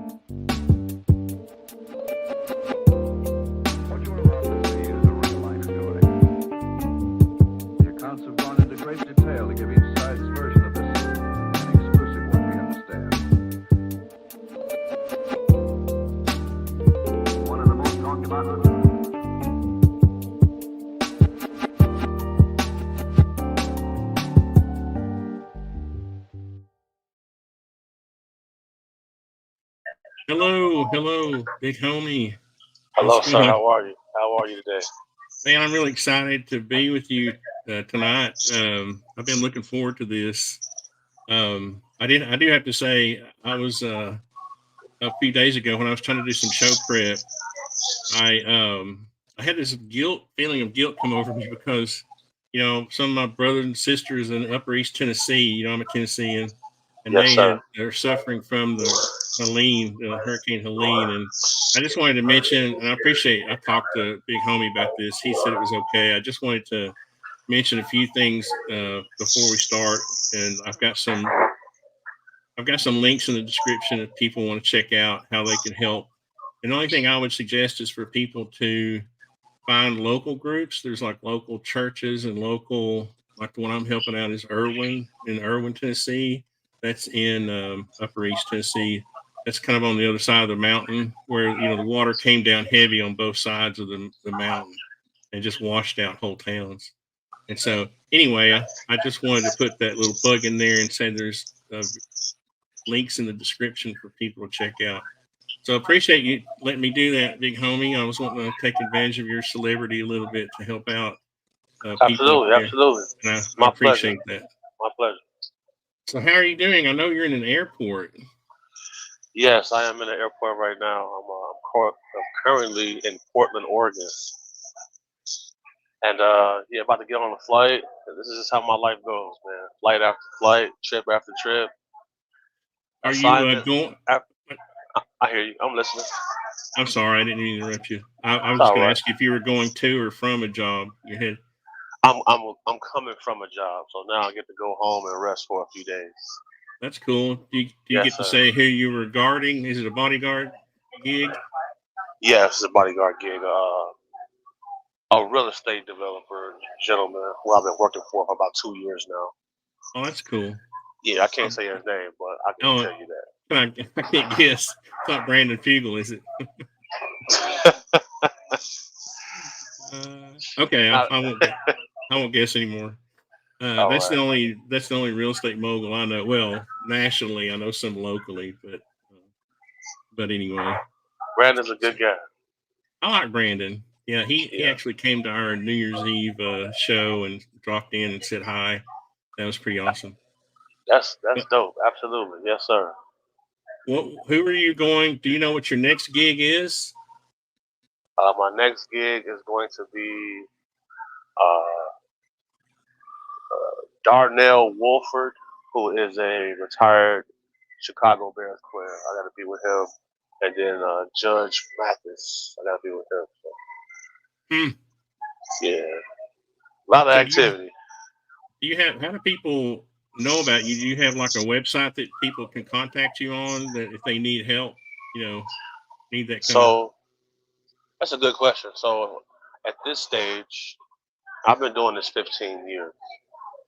What you're about to see is a real-life story. The accounts have gone into great detail to give each side's version of this an exclusive one, we understand. One of the most talked about. Hello, big homie. Hello, What's sir. going on? How are you? How are you today? Man, I'm really excited to be with you tonight. I've been looking forward to this. I do have to say, I was a few days ago when I was trying to do some show prep. I had this feeling of guilt come over me because some of my brothers and sisters in Upper East Tennessee. I'm a Tennessean, and Yes, sir. they're suffering from the Hurricane Helene, and I just wanted to mention, and I talked to Big Homie about this. He said it was okay. I just wanted to mention a few things before we start, and I've got some links in the description if people want to check out how they can help. And the only thing I would suggest is for people to find local groups. There's like local churches and like the one I'm helping out is Irwin, Tennessee. That's in Upper East Tennessee. That's kind of on the other side of the mountain where, the water came down heavy on both sides of the mountain and just washed out whole towns. And so anyway, I just wanted to put that little plug in there and say there's links in the description for people to check out. So appreciate you letting me do that, big homie. I was wanting to take advantage of your celebrity a little bit to help out people up Absolutely, there, absolutely. and I My pleasure. appreciate that. My pleasure. So how are you doing? I know you're in an airport. Yes, I am in the airport right now. I'm currently in Portland, Oregon, and yeah, about to get on a flight. This is just how my life goes, man. Flight after flight, trip after trip, Are you assignment. going? I hear you. I'm listening. I'm sorry, I didn't mean to interrupt you. I It's was just all going to right. ask you if you were going to or from a job. You had. I'm coming from a job, so now I get to go home and rest for a few days. That's cool. Do you Yes, get to sir. say who you were guarding? Is it a bodyguard gig? Yes, it's a bodyguard gig. A real estate developer gentleman who I've been working for about 2 years now. Oh, that's cool. Yeah, I can't say his name, but I can Oh, tell you I can't guess. It's not Brandon Fugel, is it? that. Okay, Not, I won't. I won't guess anymore. all That's the right. only real estate mogul I know. Well, nationally, I know some locally, but anyway, Brandon's a good guy. I like Brandon. Yeah, he Yeah, actually came to our New Year's Eve show and dropped in and said hi. That was pretty awesome. that's But dope. Absolutely, yes, sir. who are you going? Do you know what your next gig is? My next gig is going to be uh, Darnell Wolford, who is a retired Chicago Bears player. I got to be with him, and then Judge Mathis. I got to be with him. So, Hmm. yeah, a lot of So activity. do you have how do people know about you? Do you have like a website that people can contact you on that if they need help, you know, need that kind of. So that's a good question. So at this stage, I've been doing this 15 years.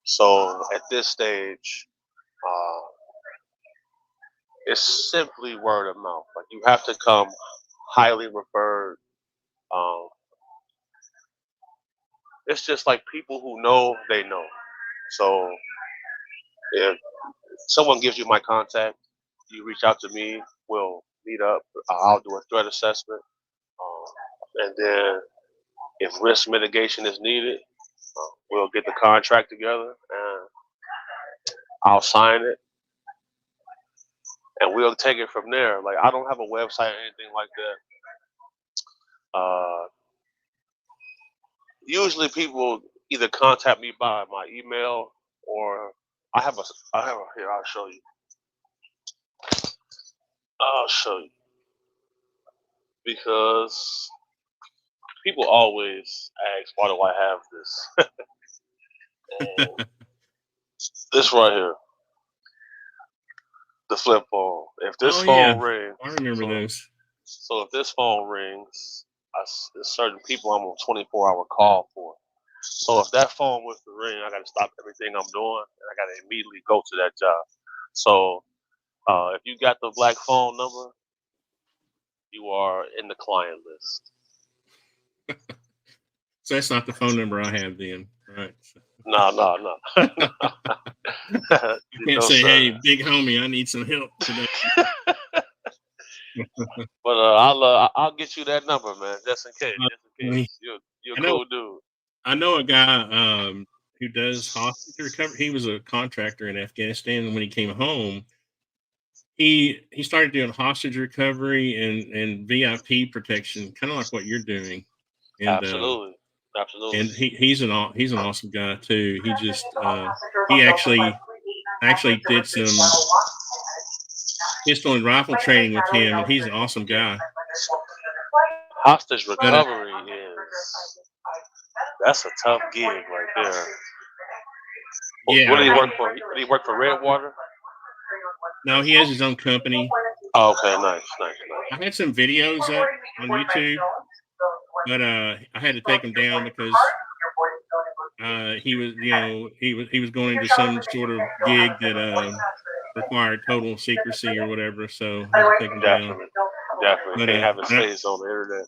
So at this stage, uh, it's simply word of mouth. Like you have to come highly referred. Um, it's just like people who know they know. So if someone gives you my contact, you reach out to me. We'll meet up. I'll do a threat assessment, and then if risk mitigation is needed, we'll get the contract together and I'll sign it, and we'll take it from there. Like I don't have a website or anything like that. Usually people either contact me by my email or I have a here. I'll show you because people always ask, why do I have this? And this right here. The flip phone. If this Oh yeah, phone rings, I remember so, those. so if this phone rings, there's certain people I'm on 24-hour call for. So if that phone was to ring, I got to stop everything I'm doing and I got to immediately go to that job. So if you got the black phone number, you are in the client list. So that's not the phone number I have then, right? So. No. I can't No, say, sir. "Hey, big homie, I need some help today." But I'll get you that number, man, just in case. You're a I know cool dude. I know a guy who does hostage recovery. He was a contractor in Afghanistan, and when he came home, he started doing hostage recovery and VIP protection, kind of like what you're doing. And Absolutely. he's an awesome guy too. He just he actually did some pistol and rifle training with him, and he's an awesome guy. Hostage But recovery that's a tough gig right there. yeah, What did he work for? Did he work for Redwater? no, he has his own company. Oh, okay, nice. I had some videos up on YouTube, but I had to take them down because he was, he was going into some sort of gig that required total secrecy or whatever. So I had to take him down. Definitely. But Can't have his face on the internet.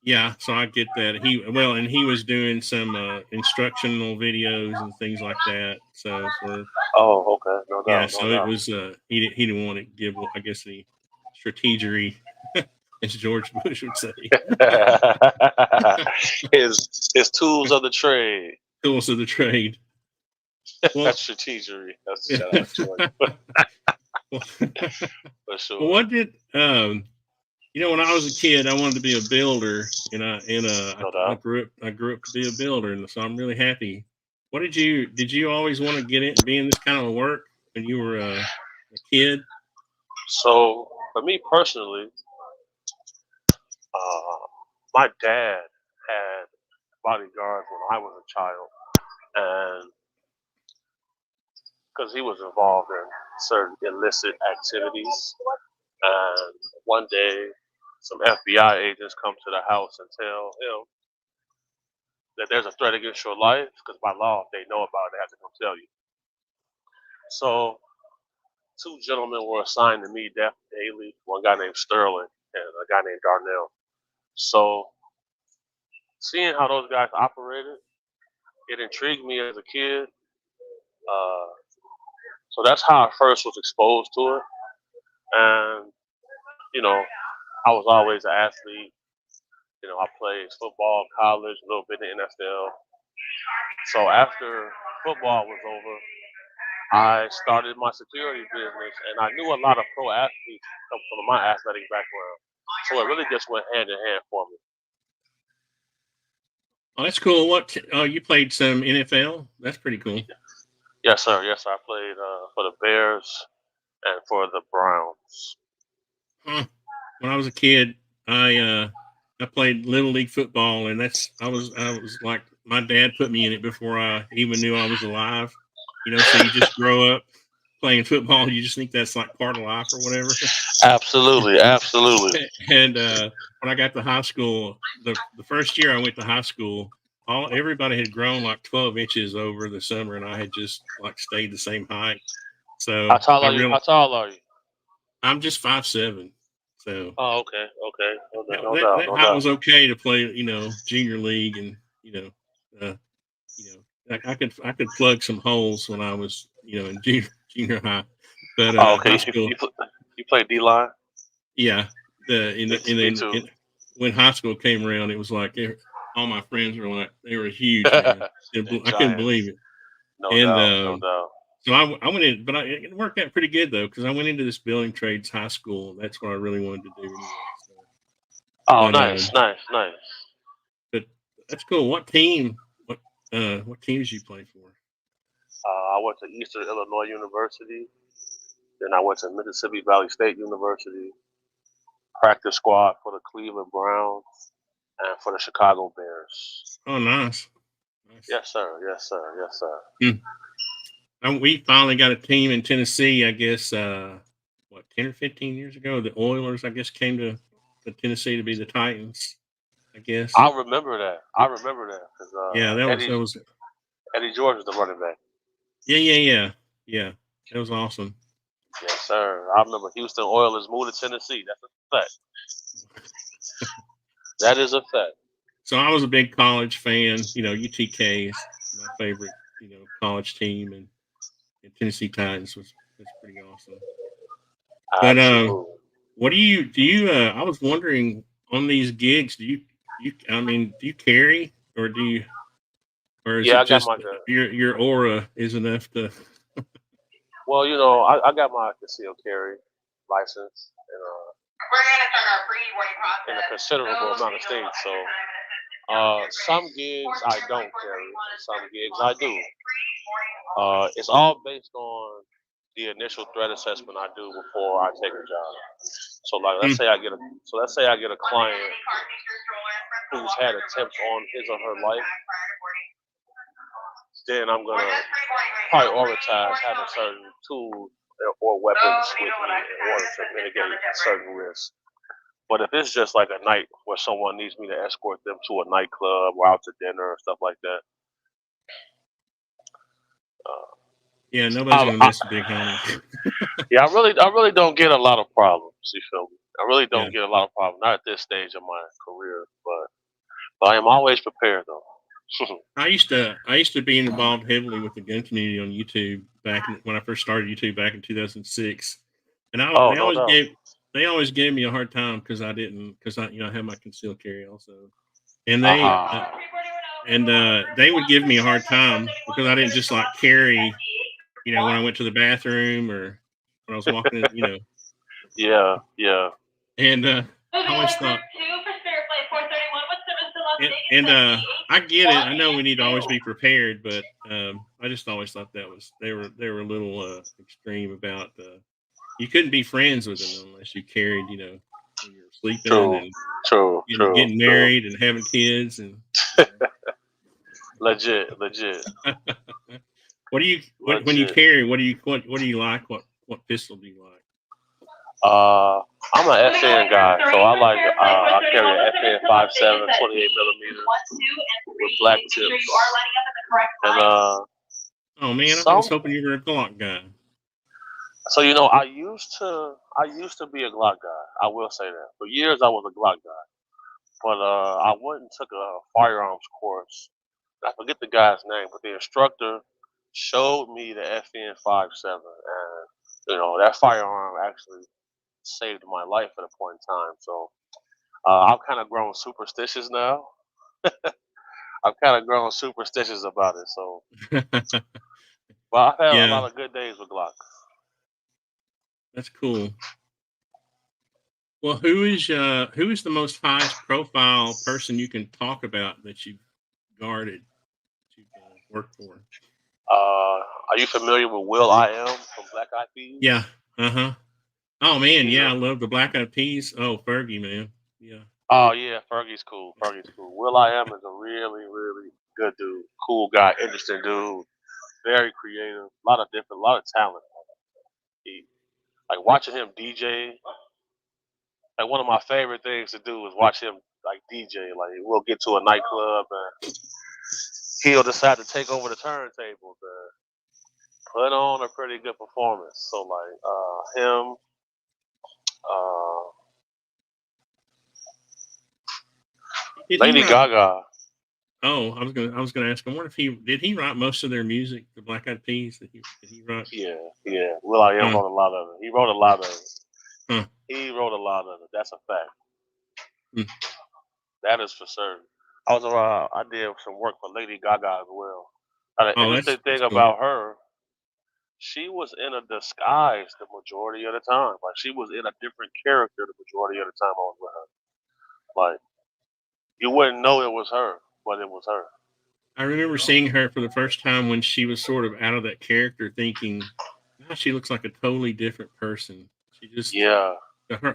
yeah, so I get that. And he was doing some instructional videos and things like that. So Oh, okay, no doubt. yeah, so it was he didn't want to give, I guess, the strategery, as George Bush would say. his tools of the trade. Tools of the trade. Well, That's strategery. That's a shout out to him. For sure. Well, what did when I was a kid, I wanted to be a builder, and I grew up to be a builder, and so I'm really happy. What did you always want to be in this kind of work when you were a kid? So for me personally, my dad had bodyguards when I was a child, and because he was involved in certain illicit activities, and one day some FBI agents come to the house and tell him that there's a threat against your life, because by law, if they know about it, they have to come tell you. So, two gentlemen were assigned to me daily, one guy named Sterling and a guy named Darnell. So, seeing how those guys operated, it intrigued me as a kid. So that's how I first was exposed to it. And, I was always an athlete. I played football, college, a little bit in the NFL. So after football was over, I started my security business, and I knew a lot of pro athletes from my athletic background. So it really just went hand in hand for me. Oh, that's cool. You played some NFL? That's pretty cool. Yes, sir. Yes, sir. I played for the Bears and for the Browns. When I was a kid, I played Little League football, and I was like, my dad put me in it before I even knew I was alive. So you just grow up playing football, you just think that's like part of life or whatever. Absolutely. And when I got to high school, the first year I went to high school, everybody had grown like 12 inches over the summer, and I had just like stayed the same height. So How tall are you? I'm just 5'7". So oh, okay. That height was okay to play, junior league, and I could plug some holes when I was, in junior high. But okay. high school, you played D-line? Yeah. Me too. When high school came around, it was like all my friends were like, they were huge. Man. I couldn't believe it. No doubt. So I went in, but it worked out pretty good though, because I went into this building trades high school. That's what I really wanted to do anyway. So. Nice. But that's cool. What teams did you play for? I went to Eastern Illinois University. Then I went to Mississippi Valley State University. Practice squad for the Cleveland Browns and for the Chicago Bears. Oh, nice. Yes, sir. We finally got a team in Tennessee, I guess. what, 10 or 15 years ago. The Oilers, I guess, came to Tennessee to be the Titans, I guess. I remember that. Because Yeah, that was Eddie George was the running back. yeah. That was awesome. Yes, sir. I remember Houston Oilers moved to Tennessee. That's a fact. That is a fact. So I was a big college fan. UTK is my favorite, college team, and Tennessee Titans was pretty awesome. But Absolutely. what do you? I was wondering on these gigs, do you carry, or or is Yeah, it I got just my. your aura is enough to? Well, I got my concealed carry license in a considerable amount of states. So some gigs I don't carry, some gigs I do. It's all based on the initial threat assessment I do before I take a job. So like, let's say I get a client who's had attempts on his or her life, then I'm gonna prioritize having certain tools or weapons with me in order to mitigate certain risks. But if it's just like a night where someone needs me to escort them to a nightclub or out to dinner or stuff like that, Yeah, nobody's gonna miss a big homie. yeah, I really don't get a lot of problems. You feel me? I really don't Yeah. get a lot of problems. Not at this stage of my career, but I am always prepared though. I used to be involved heavily with the gun community on YouTube when I first started YouTube back in 2006, and Oh, no doubt. they always gave me a hard time because I had my concealed carry also, and they would give me a hard time because I didn't just like carry, when I went to the bathroom or when I was walking, Yeah. and I always thought. I get it. I know we need to always be prepared, but I just always thought they were a little extreme about you couldn't be friends with them unless you carried, when you're sleeping and True. getting married and having kids and Legit. What do you when you carry? What do you like? What pistol do you like? I'm an FN guy, so I carry an FN 5.7 28 millimeter with black tips. And oh man, I was hoping you were a Glock guy. So I used to be a Glock guy. I will say that. For years I was a Glock guy, but I went and took a firearms course. I forget the guy's name, but the instructor showed me the FN 5.7, and that firearm actually saved my life at a point in time. So I've kind of grown superstitious now. I've kind of grown superstitious about it. So, but I've had a lot of good days with Glock. That's cool. Well, who is the most highest profile person you can talk about that you've guarded, that you've worked for? Are you familiar with Will I Am from Black Eyed Peas? Yeah. Oh man, yeah, I love the Black Eyed Peas. Oh, Fergie, man. Yeah. Oh yeah, Fergie's cool. Will I Am is a really, really good dude. Cool guy, interesting dude. Very creative. A lot of talent. Like watching him DJ. Like one of my favorite things to do is watch him like DJ. Like we'll get to a nightclub and he'll decide to take over the turntables and put on a pretty good performance. So like him, Lady Gaga. Oh, I was gonna ask. I wonder if he write most of their music, the Black Eyed Peas. Did he write? Yeah. Will I Am wrote a lot of it. He wrote a lot of it. Huh. He wrote a lot of it. That's a fact. Hmm. That is for certain. I did some work for Lady Gaga as well. Now, the interesting thing about her, she was in a disguise the majority of the time. Like she was in a different character the majority of the time I was with her. Like you wouldn't know it was her, but it was her. I remember seeing her for the first time when she was sort of out of that character, thinking, "Wow, she looks like a totally different person." She just her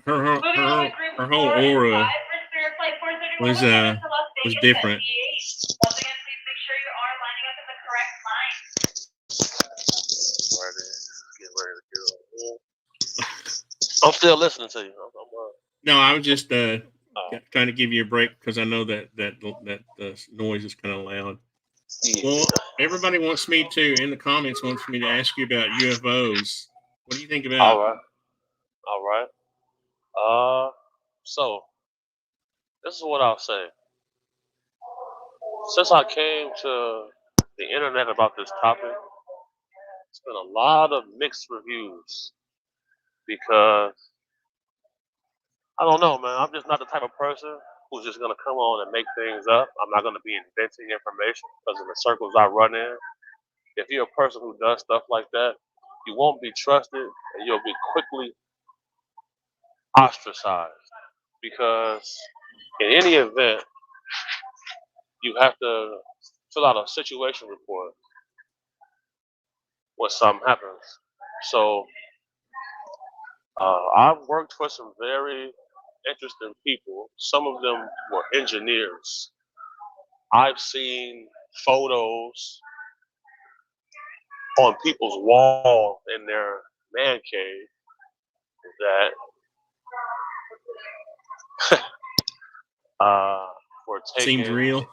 whole aura was different. Once again, please make sure you are lining up in the correct line. Get ready to go. I'm still listening to you. No, I was just Uh, trying to give you a break because I know that noise is kind of loud. yeah. Well, everybody wants me to in the comments wants me to ask you about UFOs. What do you think All about? right. All right. So this is what I'll say. Since I came to the internet about this topic, it's been a lot of mixed reviews because I don't know, man. I'm just not the type of person who's just gonna come on and make things up. I'm not gonna be inventing information because in the circles I run in, if you're a person who does stuff like that, you won't be trusted and you'll be quickly ostracized because in any event, you have to fill out a situation report when something happens. So I've worked for some very interesting people. Some of them were engineers. I've seen photos on people's wall in their man cave that were Seems taken real.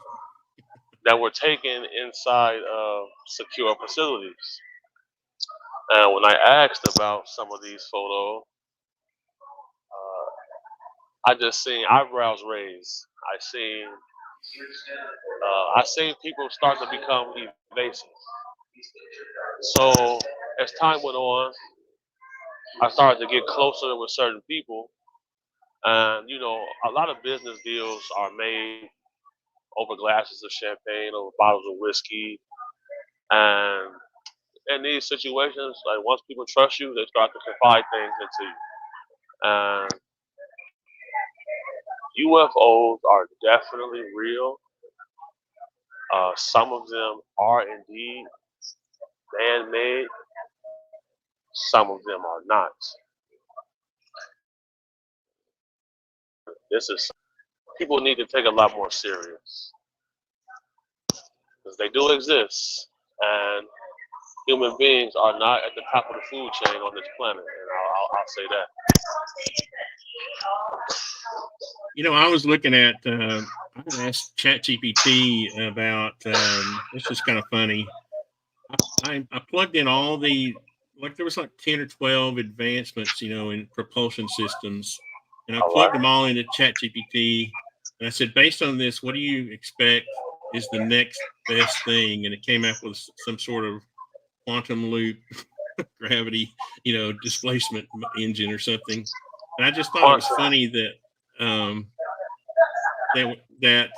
inside of secure facilities. And when I asked about some of these photos, I just seen eyebrows raised. I seen people start to become evasive. So as time went on, I started to get closer with certain people, and a lot of business deals are made over glasses of champagne, over bottles of whiskey, and in these situations, like once people trust you, they start to confide things into you. And UFOs are definitely real. Some of them are indeed man-made. Some of them are not. This is people need to take a lot more serious because they do exist, and human beings are not at the top of the food chain on this planet, and I'll say that. I was looking at. I asked ChatGPT about. This is kind of funny. I plugged in all there was like 10 or 12 advancements, in propulsion systems, and I All plugged them right. all into ChatGPT, and I said, based on this, what do you expect is the next best thing? And it came up with some sort of quantum loop gravity, displacement engine or something. And I just thought it was Quantum. funny that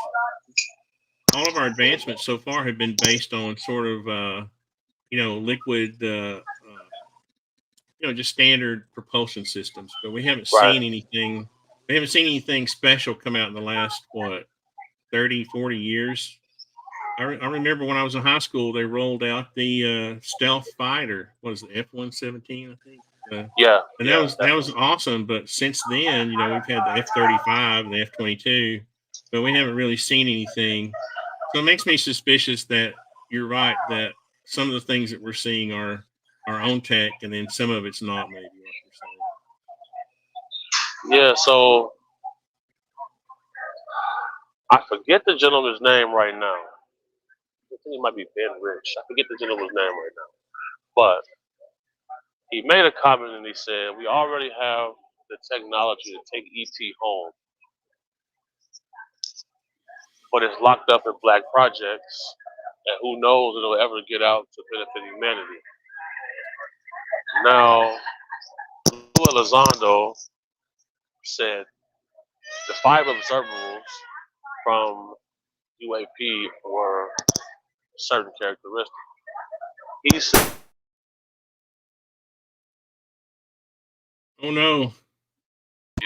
all of our advancements so far have been based on sort of liquid, just standard propulsion systems. But we haven't Right. seen anything. We haven't seen anything special come out in the last 30, 40 years. I remember when I was in high school, they rolled out the stealth fighter. What is it, F-117? I think. Yeah. And Yeah. that was awesome. But since then, we've had the F-35 and the F-22, but we haven't really seen anything. So it makes me suspicious that you're right that some of the things that we're seeing are our own tech, and then some of it's not. Maybe like you're saying. Yeah. So I forget the gentleman's name right now. I think it might be Ben Rich. I forget the gentleman's name right now. But he made a comment and he said, we already have the technology to take ET home, but it's locked up in black projects, and who knows if it'll ever get out to benefit humanity. Now, Lou Elizondo said the 5 observables from UAP were certain characteristics. He said Oh no!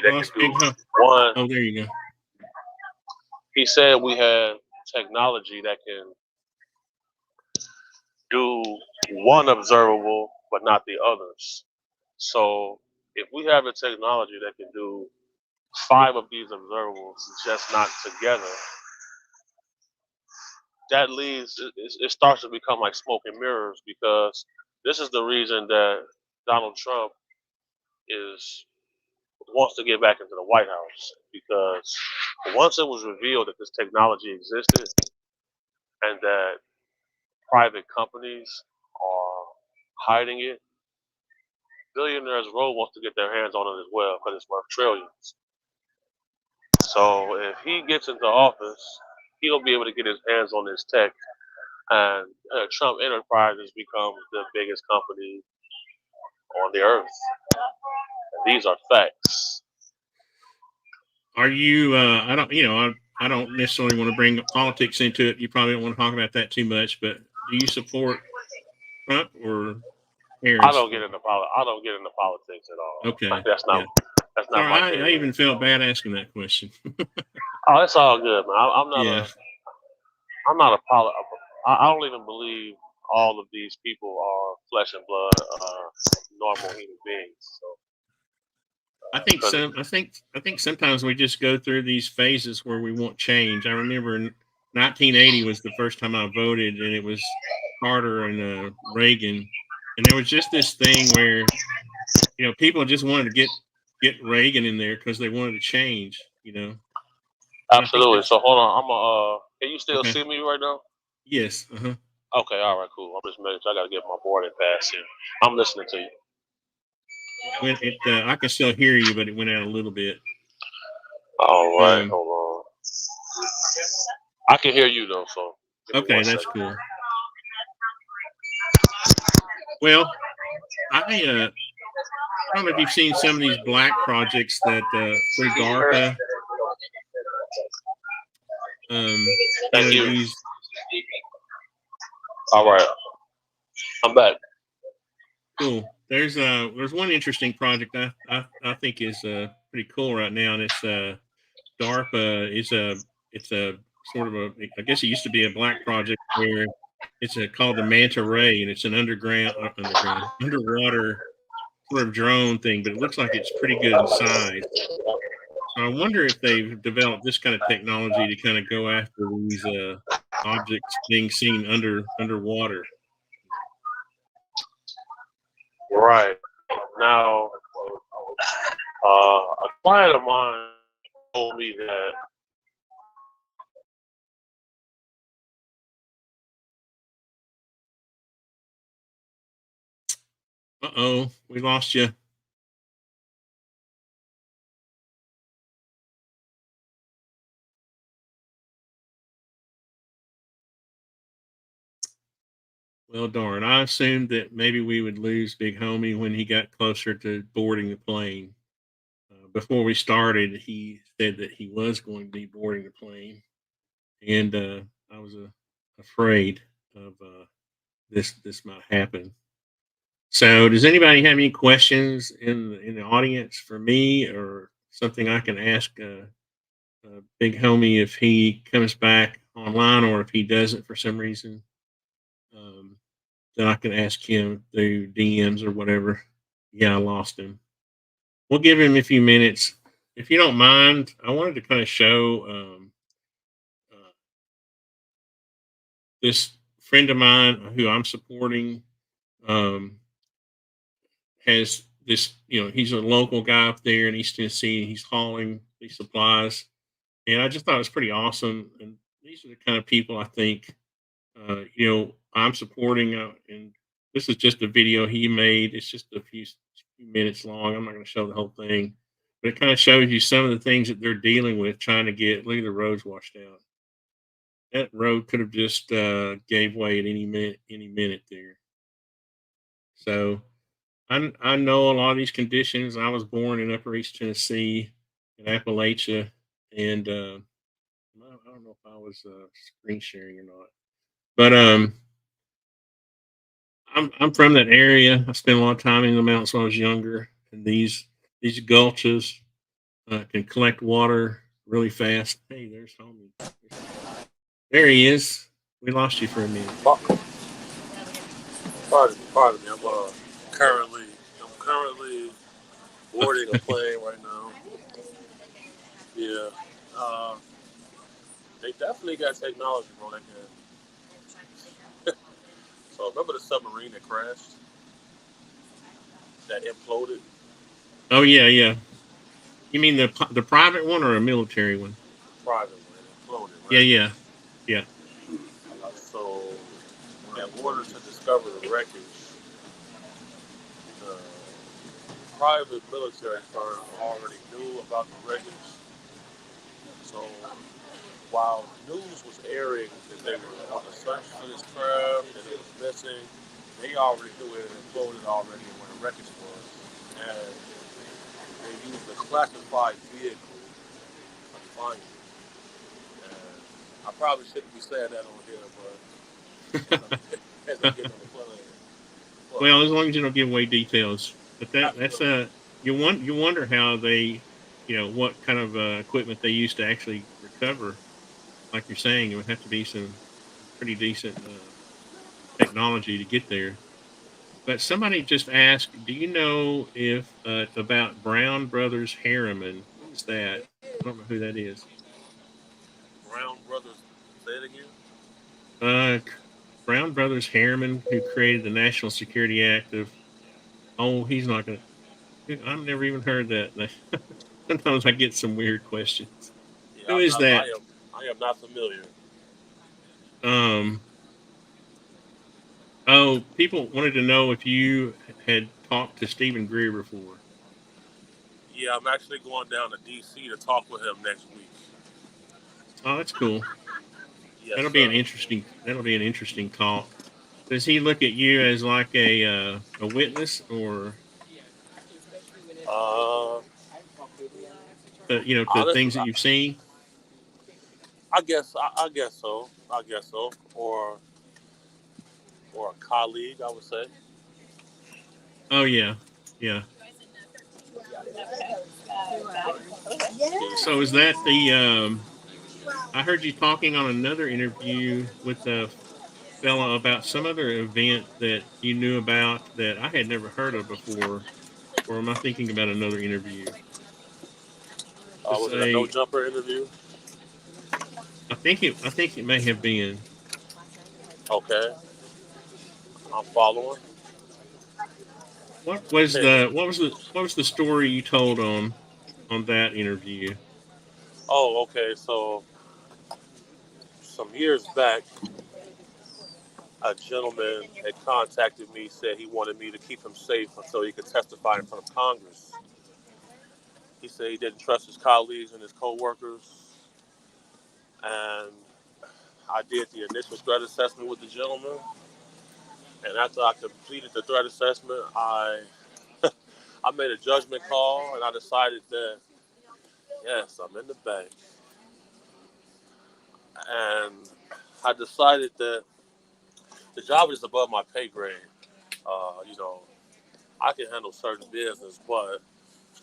that Lost could Big do Huh. one. Oh, there you go. He said we had technology that can do one observable but not the others. So if we have a technology that can do 5 of these observables just not together, that leads it starts to become like smoke and mirrors, because this is the reason that Donald Trump is wants to get back into the White House because once it was revealed that this technology existed and that private companies are hiding it, Billionaires Row wants to get their hands on it as well because it's worth trillions. So if he gets into office, he'll be able to get his hands on this tech, and Trump Enterprises becomes the biggest company on the earth. And these are facts. Are you? I don't. I don't necessarily want to bring politics into it. You probably don't want to talk about that too much. But do you support Trump or Harris? I don't get into politics at all. Okay. That's not Sorry, my thing. I even felt bad asking that question. Oh, it's all good, man. I'm not Yeah. I don't even believe all of these people are flesh and blood, normal human beings. So I think sometimes we just go through these phases where we want change. I remember in 1980 was the first time I voted, and it was Carter and Reagan, and there was just this thing where people just wanted to get Reagan in there because they wanted to change. absolutely. So hold on, can you still Okay. see me right now? Yes. Okay, all right, cool. I'm just making sure I gotta get my boarding pass here. I'm listening to you. When I can still hear you, but it went out a little bit. All right, hold on. I can hear you though, so Okay, that's cool. Well, I don't know if you've seen some of these black projects that through DARPA. Thank you. Use. All right, I'm back. Cool. There's one interesting project I think is pretty cool right now, and it's DARPA. It's a sort of I guess it used to be a black project where it's called the Manta Ray, and it's an underwater sort of drone thing, but it looks like it's pretty good in size. So I wonder if they've developed this kind of technology to kind of go after these objects being seen underwater. Right now, a client of mine told me that Uh-oh, we lost you. Well, darn. I assumed that maybe we would lose Big Homie when he got closer to boarding the plane. Before we started, he said that he was going to be boarding the plane, and I was afraid of this might happen. So, does anybody have any questions in the audience for me, or something I can ask Big Homie if he comes back online, or if he doesn't for some reason? Then I can ask him through DMs or whatever. Yeah, I lost him. We'll give him a few minutes. If you don't mind, I wanted to kind of show this friend of mine who I'm supporting has this, he's a local guy up there in East Tennessee. He's hauling these supplies. And I just thought it was pretty awesome. And these are the kind of people I think, I'm supporting. And this is just a video he made. It's just a few minutes long. I'm not going to show the whole thing. But it kind of shows you some of the things that they're dealing with, trying to get. Look at the roads washed out. That road could have just gave way at any minute there. So I know a lot of these conditions. I was born in Upper East Tennessee, in Appalachia, and I don't know if I was screen sharing or not, but I'm from that area. I spent a lot of time in the mountains when I was younger, and these gulches can collect water really fast. Hey, there's homie. There he is. We lost you for a minute. Pardon me. I'm currently boarding a plane right now. Yeah. They definitely got technology on that game. So remember the submarine that crashed? That imploded? Oh yeah. You mean the private one or a military one? Private one, included, Yeah, right? yeah. So, in order to discover the wreckage, the private military firm already knew about the wreckage. So, while news was airing that they were on the search for this craft, that it was missing, they already knew it had imploded already and where the wreckage was. And they used a classified vehicle to find it. And I probably shouldn't be saying that on here, but as I'm getting on the plane. Well, as long as you don't give away details, but that's Absolutely. you wonder how they, what kind of equipment they used to actually recover. Like you're saying, it would have to be some pretty decent technology to get there. But somebody just asked, do you know if about Brown Brothers Harriman? What is that? I don't know who that is. Brown Brothers, say it again. Uh, Brown Brothers Harriman, who created the National Security Act of. Oh, he's not going to. I've never even heard that. Sometimes I get some weird questions. Yeah, Who is that? I am not familiar. Um. Oh, people wanted to know if you had talked to Stephen Greer before. Yeah, I'm actually going down to DC to talk with him next week. Oh, that's cool. Yes, That'll be sir. an interesting. That'll be an interesting talk. Does he look at you as like a witness or Uh, to honestly, things that you've seen? I guess so. I guess so. Or a colleague, I would say. Oh yeah, yeah. So is that the? I heard you talking on another interview with a fella about some other event that you knew about that I had never heard of before. Or am I thinking about another interview? It's Was it a no a. jumper interview? I think it may have been. Okay, I'm following. What was the story you told on that interview? Oh, okay. So some years back, a gentleman had contacted me, said he wanted me to keep him safe until he could testify in front of Congress. He said he didn't trust his colleagues and his co-workers, and I did the initial threat assessment with the gentleman. And after I completed the threat assessment, I made a judgment call, and I decided that yes, I'm in the bank, and I decided that the job is above my pay grade. I can handle certain business, but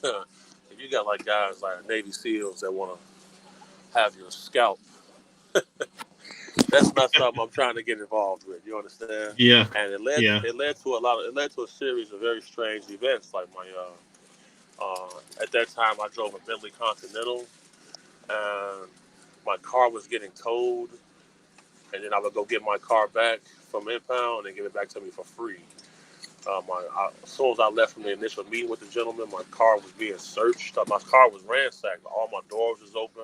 if you got like guys like Navy SEALs that want to have your scalp, that's not something I'm trying to get involved with. You understand? Yeah, And yeah. it led to a series of very strange events. Like at that time I drove a Bentley Continental, and my car was getting towed, and then I would go get my car back from impound and give it back to me for free. As soon as I left from the initial meeting with the gentleman, my car was being searched. My car was ransacked. All my doors was open.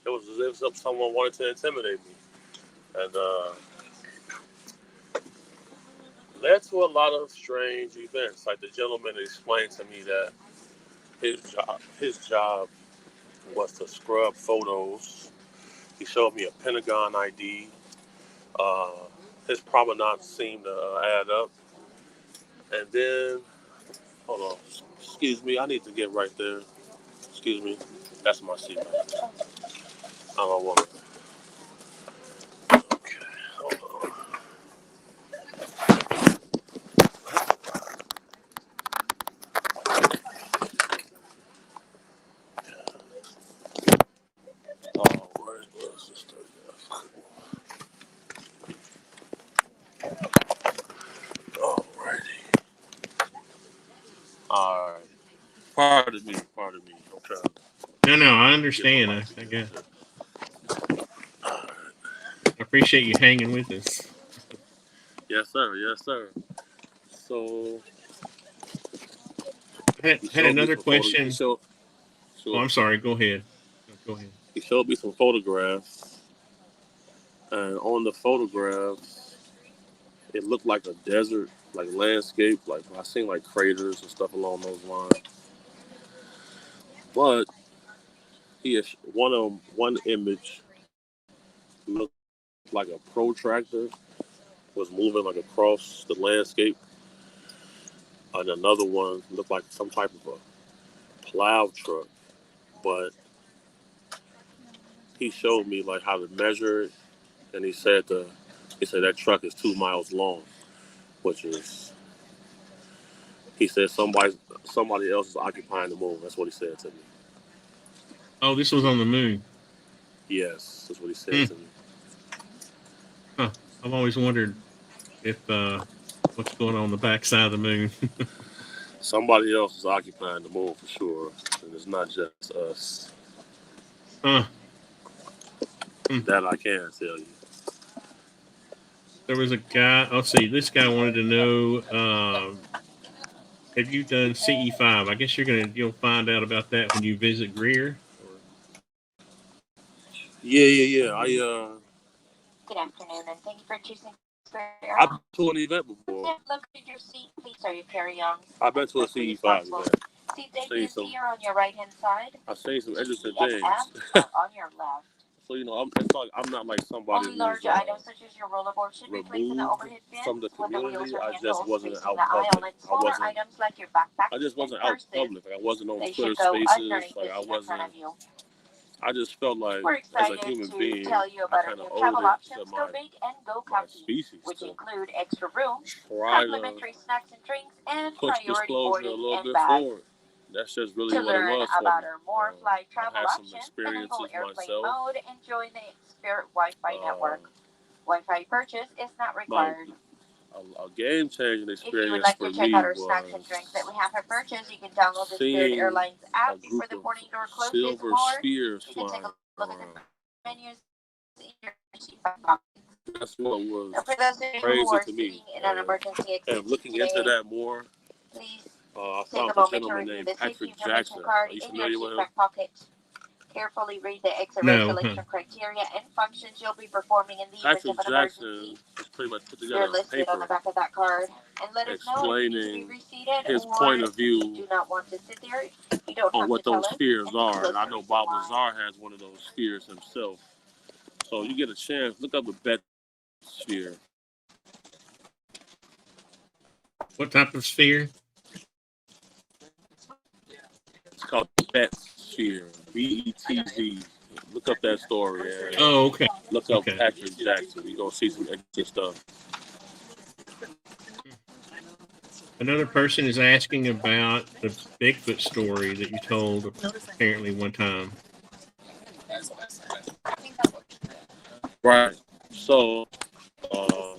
It was as if someone wanted to intimidate me, and led to a lot of strange events. Like the gentleman explained to me that his job was to scrub photos. He showed me a Pentagon ID. Uh, his provenance seemed to add up. And then, hold on, excuse me, I need to get right there. Excuse me, that's my seat. I'm a woman. Okay, hold on. Oh, where's this stuff? Alrighty. Alright. Pardon me. I'm trying to No, I get my understand. life I together. guess Alright. I appreciate you hanging with us. Yes, sir. Yes, sir. So I he had showed me another some photos. question. Oh, I'm sorry. Go ahead. Go ahead. He showed me some photographs, and on the photographs, it looked like a desert, like landscape. Like I seen like craters and stuff along those lines. But he has one image looked like a protractor was moving like across the landscape, and another one looked like some type of a plow truck. But he showed me like how to measure it, and he said that truck is 2 miles long, which is he said somebody else is occupying the moon. That's what he said to me. Oh, this was on the moon. Yes, that's what he said Hmm. to me. Huh. I've always wondered if what's going on the backside of the moon. Somebody else is occupying the moon for sure, and it's not just us. Huh. That I can tell you. There was a guy. Let's see. This guy wanted to know. Have you done CE5? I guess you'll find out about that when you visit Greer. Yeah. Good afternoon, and thank you for choosing Spirit I've Airlines. been to an event before. Look at your seat, please. Are you carry-on? I've been to a CE5 event. Seat eight Seen is some. here on your right-hand side. I've seen some interesting Seat things. F are on your left. So I'm not like somebody Only who's large items such as your rollerboard should be placed in the removed overhead bins from the with the wheels community. or I handles just wasn't facing out the aisle, public. and smaller items like your backpacks I just wasn't and out purses, public. Like I wasn't on they Twitter should go Spaces. underneath Like the I seat in front wasn't. of you. I just felt like We're as a excited human to being, tell you I about our kind new of owed travel it to options, Go Big and Go my Comfy, species which to include extra room, try to complimentary snacks and drinks, and push priority disclosure a boarding little and bit bags. forward. That's just really To what it learn was for about me. our more fly travel I had some options, enable experiences airplane myself. mode, and join the Spirit Wi-Fi network. Wi-Fi purchase is not required. A game-changing If you would experience like for to check me out our snacks and drinks that we have for purchase, you can download the Spirit seeing Airlines a app before group the of boarding door closes, silver or spheres you can take flying a look at around. the menus in your seat pocket. That's what was Now, for those of you who crazy are to me. sitting in an emergency exit And looking today, into that more, please I take found a a moment to gentleman review named the safety Patrick information Jackson. card Are you in your familiar with seat him? back pocket. Carefully read the exit No. selection criteria and functions you'll be performing in the event Patrick of an Jackson emergency. has pretty much put They're together a listed on the paper back of that card. And let us know if you need to be explaining reseated his or point of if you view do not want to sit there. You don't on have what to tell those us. spheres And just are. And I listen know to Bob why. Lazar has one of those spheres himself. So you get a chance, look up the Bet sphere. What type of sphere? It's called the Bet sphere. BETZ. Look up that story. And Oh, okay. look up Okay. Patrick Jackson. You're going to see some extra stuff. Another person is asking about the Bigfoot story that you told apparently one time. Right. So, I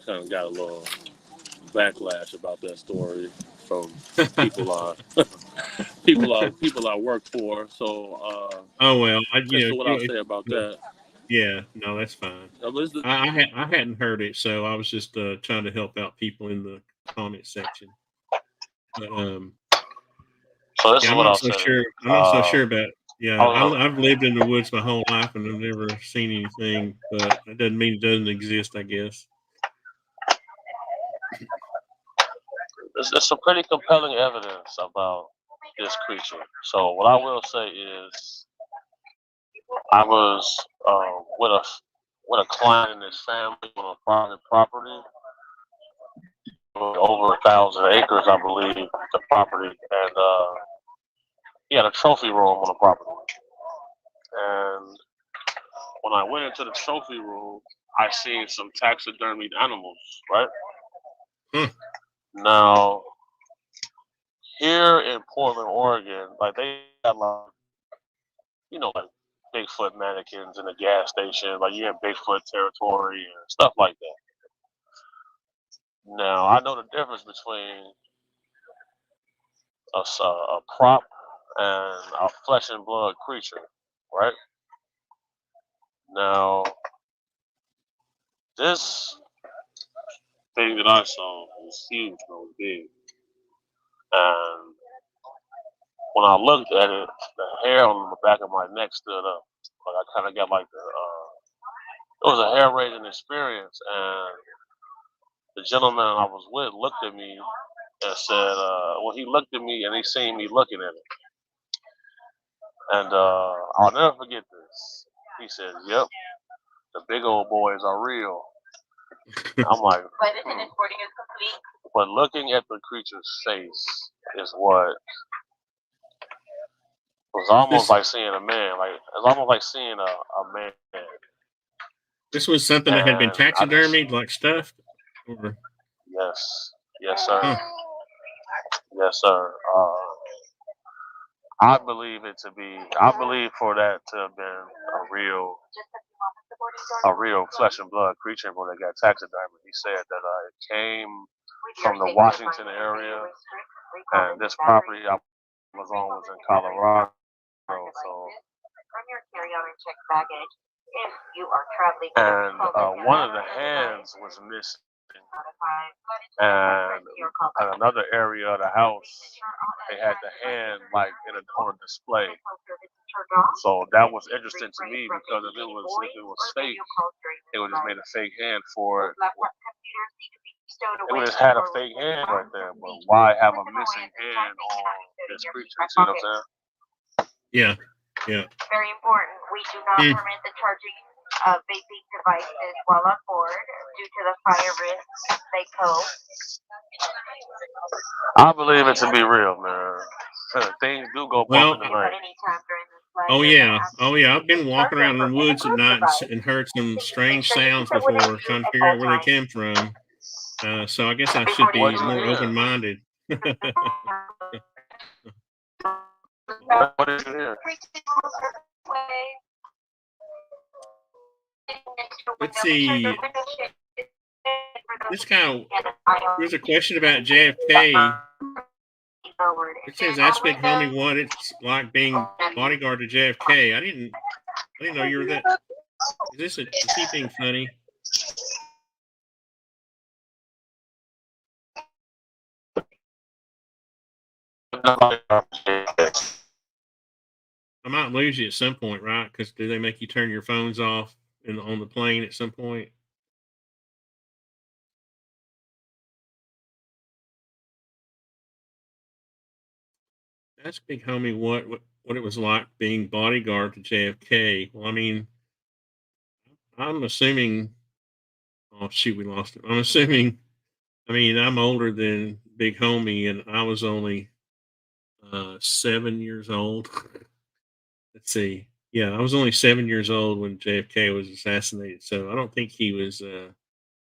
kind of got a little backlash about that story from people I work for. So, Oh well, so what I'll say about that. yeah, no, that's fine. I hadn't heard it, so I was just trying to help out people in the comment section. But So this yeah, is I'm what I'll not so say. sure. I'm not so sure about. Yeah, I don't know. I've lived in the woods my whole life and I've never seen anything, but that doesn't mean it doesn't exist, I guess. There's some pretty compelling evidence about this creature. So what I will say is, I was with a client and his family on a private property, over 1,000 acres, I believe, the property, and he had a trophy room on the property. And when I went into the trophy room, I seen some taxidermied animals, right? Now, here in Portland, Oregon, like they got like, like Bigfoot mannequins in the gas station, like you have Bigfoot territory and stuff like that. Now, I know the difference between a prop and a flesh and blood creature, right? Now, this thing that I saw was huge, bro, big. And when I looked at it, the hair on the back of my neck stood up. Like I kind of got like it was a hair raising experience. And the gentleman I was with looked at me and said, well, he looked at me and he seen me looking at him. And I'll never forget this. He said, yep, the big old boys are real. I'm like, but looking at the creature's face is what was almost like seeing a man. Like it's almost like seeing a man. This was something that had been And I just, taxidermied, like stuffed? Or, yes, sir. huh. Yes, sir. I believe for that to have been a real flesh and blood creature when it got taxidermy. He said that it came from the Washington area, and this property I was on was in Colorado. So, and one of the hands was missing. And in another area of the house, they had the hand like on display. So that was interesting to me because if it was fake, they would just made a fake hand for it. They would just had a fake hand right there. But why have a missing hand on this creature? You see what I'm saying? Yeah. Very important. We do not permit the charging of vaping devices while on board due to the fire risks they pose. I believe it to be real, man. Things do go bump in the night. Oh yeah. I've been walking around in the woods at night and heard some strange sounds before, trying to figure out where they came from. So I guess I should be more open-minded. What did you hear? Let's see. There's a question about JFK. It says, ask Big Homie what it's like being bodyguard to JFK. I didn't know you were that. Is he being funny? I might lose you at some point, right? Because do they make you turn your phones off on the plane at some point? That's Big Homie what it was like being bodyguard to JFK. Well, I mean, I'm assuming. Oh shoot, we lost him. I'm assuming. I mean, I'm older than Big Homie, and I was only 7 years old. Let's see. Yeah, I was only 7 years old when JFK was assassinated. So I don't think he was. I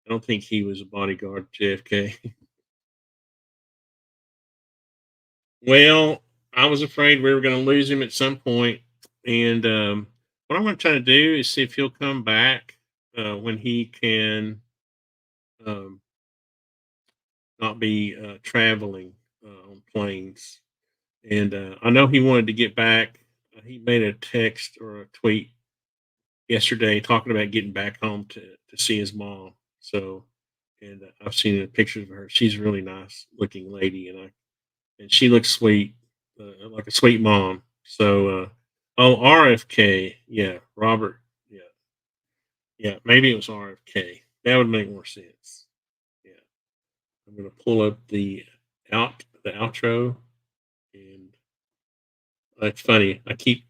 don't think he was a bodyguard to JFK. Well, I was afraid we were going to lose him at some point, and what I'm going to try to do is see if he'll come back when he can not be traveling on planes. And I know he wanted to get back. He made a text or a tweet yesterday talking about getting back home to see his mom. So, and I've seen a picture of her. She's a really nice looking lady, and she looks sweet, like a sweet mom. So, RFK, yeah, Robert, yeah, maybe it was RFK. That would make more sense. Yeah, I'm gonna pull up the outro, and it's funny. I keep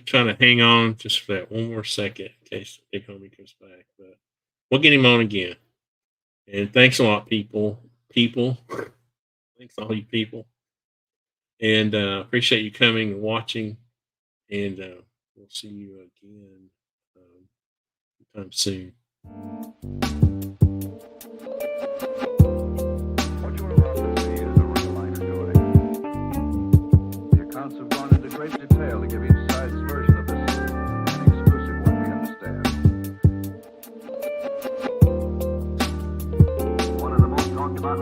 trying to hang on just for that one more second in case Big Homie comes back, but we'll get him on again. And thanks a lot, people. Thanks all you people. And appreciate you coming and watching. And we'll see you again sometime soon. What you are about to see is a real-life story. The accounts have gone into great detail to give each side's version of this an exclusive one, we understand. One of the most talked about